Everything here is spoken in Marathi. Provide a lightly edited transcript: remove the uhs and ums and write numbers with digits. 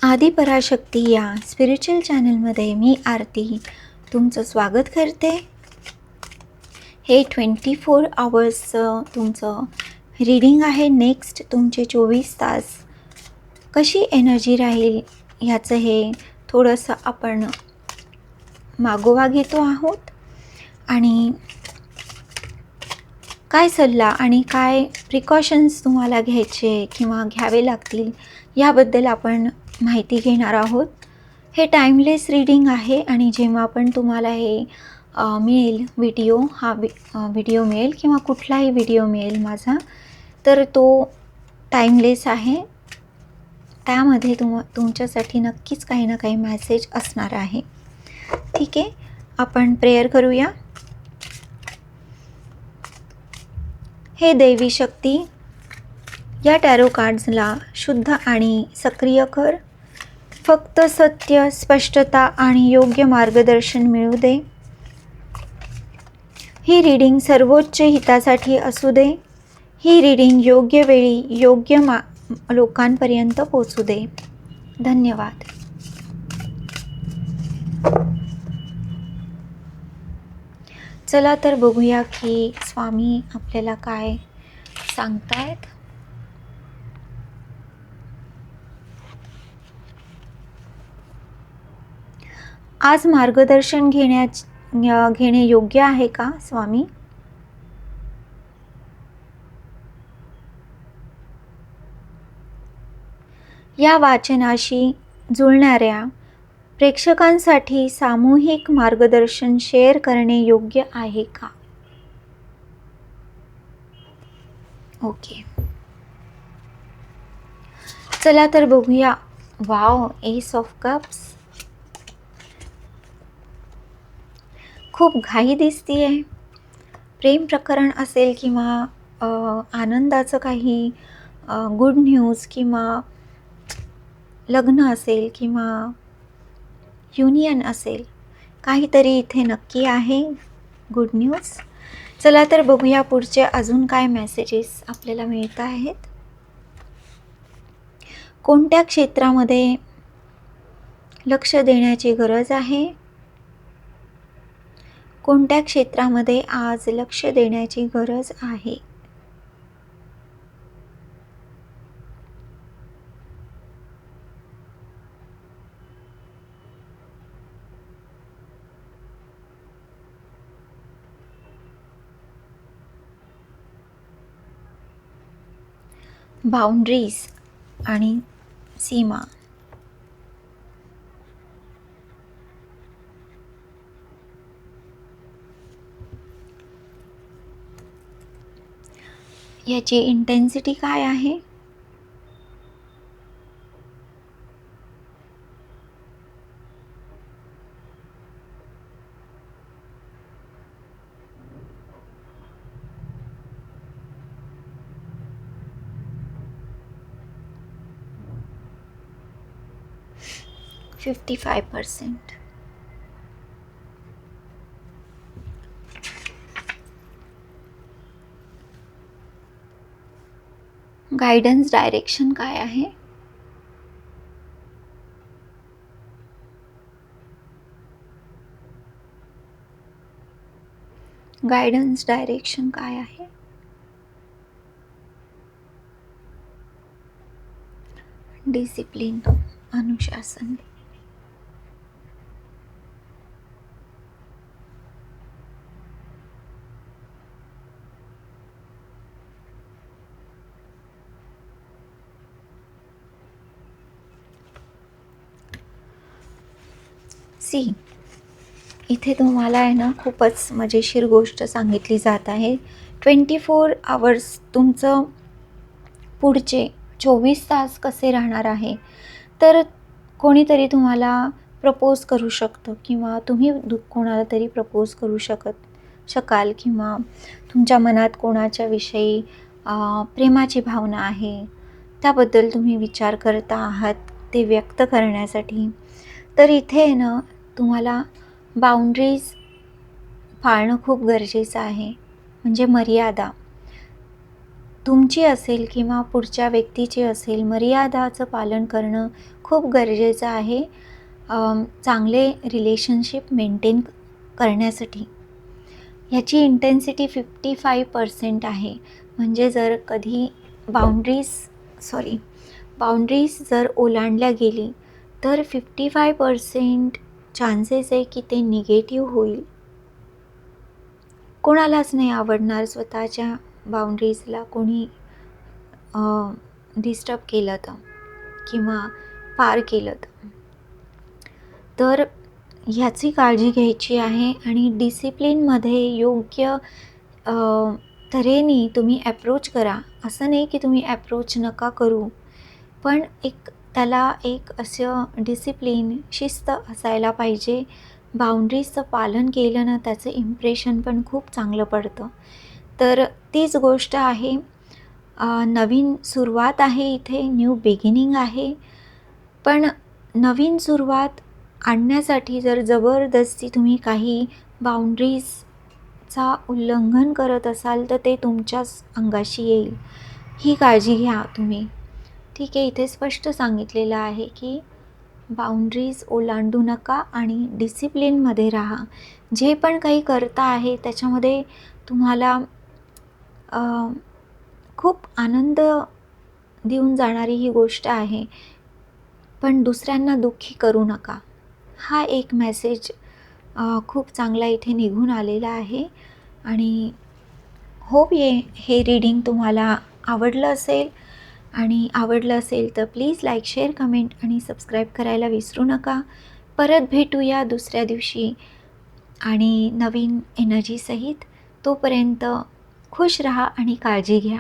आदि पराशक्ती या स्पिरिच्युअल चॅनलमध्ये मी आरती तुमचं स्वागत करते. हे 24 आवर्सचं तुमचं रीडिंग आहे. नेक्स्ट तुमचे 24 तास कशी एनर्जी राहील ह्याचं हे थोडंसं आपण मागोवा घेतो आहोत आणि काय सल्ला आणि काय प्रिकॉशन्स तुम्हाला घ्यायचे किंवा घ्यावे लागतील याबद्दल आपण माहिती घेणार आहोत. हे टाईमलेस रीडिंग आहे आणि जेव्हा पण तुम्हाला हे मिळेल व्हिडिओ मिळेल किंवा कुठलाही व्हिडिओ मिळेल माझा, तर तो टाईमलेस आहे. त्यामध्ये तुमच्यासाठी नक्कीच काही ना काही मेसेज असणार आहे. ठीक आहे, आपण प्रेयर करूया. हे दैवी शक्ती, या टॅरो कार्ड्सला शुद्ध आणि सक्रिय कर. फक्त सत्य, स्पष्टता आणि योग्य मार्गदर्शन मिळू दे. ही रीडिंग सर्वोच्च हितासाठी असू दे. ही रीडिंग योग्य वेळी योग्य लोकांपर्यंत पोहोचू दे. धन्यवाद. चला तर बघूया की स्वामी आपल्याला काय सांगतायत. आज मार्गदर्शन घेणे योग्य आहे का स्वामी? या वाचनाशी जुळणाऱ्या प्रेक्षकांसाठी सामूहिक मार्गदर्शन शेअर करणे योग्य आहे का? ओके, चला तर बघूया. Wow, S of cups. खूप घाई दिसतीये. प्रेम प्रकरण असेल किंवा आनंदाचं काही गुड न्यूज किंवा लग्न असेल किंवा युनियन असेल, काहीतरी इथे नक्की आहे गुड न्यूज. चला तर बघूया पुढचे अजून काय मेसेजेस आपल्याला मिळत आहेत. कोणत्या क्षेत्रामध्ये लक्ष देण्याची गरज आहे? कोणत्या क्षेत्रामध्ये आज लक्ष देण्याची गरज आहे? बाउंड्रीज आणि सीमा. याची इंटेन्सिटी काय आहे? – 55%. गायडन्स डायरेक्शन काय आहे? गायडन्स डायरेक्शन काय आहे? डिसिप्लिन, अनुशासन. इथे तुम्हाला आहे ना खूपच मजेशीर गोष्ट सांगितली जात आहे. 24 आवर्स तुमचं पुढचे 24 तास कसे राहणार आहे. तर कोणीतरी तुम्हाला प्रपोज करू शकतं किंवा तुम्ही कोणाला तरी प्रपोज करू शकाल किंवा तुमच्या मनात कोणाच्या विषयी प्रेमाची भावना आहे, त्याबद्दल तुम्ही विचार करता आहात ते व्यक्त करण्यासाठी. तर इथे ना तुम्हाला बाउंड्रीज पाळणं खूप गरजेचं आहे, म्हणजे मर्यादा. तुमची असेल किंवा पुढच्या व्यक्तीची असेल, मर्यादाचं पालन करणं खूप गरजेचं आहे चांगले रिलेशनशिप मेंटेन करण्यासाठी. ह्याची इंटेन्सिटी 55% आहे. म्हणजे जर कधी बाउंड्रीज जर ओलांडल्या गेली तर 55% चान्सेस आहे की ते निगेटिव्ह होईल. कोणालाच नाही आवडणार स्वतःच्या बाउंड्रीजला कोणी डिस्टर्ब केलं तर किंवा पार केलं तर ह्याची काळजी घ्यायची आहे. आणि डिसिप्लिनमध्ये योग्य तऱ्हेने तुम्ही ॲप्रोच करा. असं नाही की तुम्ही ॲप्रोच नका करू, पण त्याला एक असं डिसिप्लिन, शिस्त असायला पाहिजे. बाउंड्रीजचं पालन केलं ना, त्याचं इम्प्रेशन पण खूप चांगलं पडतं. तर तीच गोष्ट आहे. नवीन सुरुवात आहे, इथे न्यू बिगिनिंग आहे. पण नवीन सुरुवात आणण्यासाठी जर जबरदस्ती तुम्ही काही बाउंड्रीजचा उल्लंघन करत असाल तर ते तुमच्याच अंगाशी येईल. ही काळजी घ्या तुम्ही. ठीक आहे, इथे स्पष्ट सांगितलेलं आहे की बाउंड्रीज ओलांडू नका आणि डिसिप्लिनमध्ये राहा. जे पण काही करता आहे त्याच्यामध्ये तुम्हाला खूप आनंद देऊन जाणारी ही गोष्ट आहे, पण दुसऱ्यांना दुःखी करू नका. हा एक मेसेज खूप चांगला इथे निघून आलेला आहे. आणि होप हे रीडिंग तुम्हाला आवडलं असेल. आणि आवडलं असेल तर प्लीज लाईक, शेअर, कमेंट आणि सबस्क्राईब करायला विसरू नका. परत भेटूया दुसऱ्या दिवशी आणि नवीन एनर्जीसहित. तोपर्यंत खुश रहा आणि काळजी घ्या.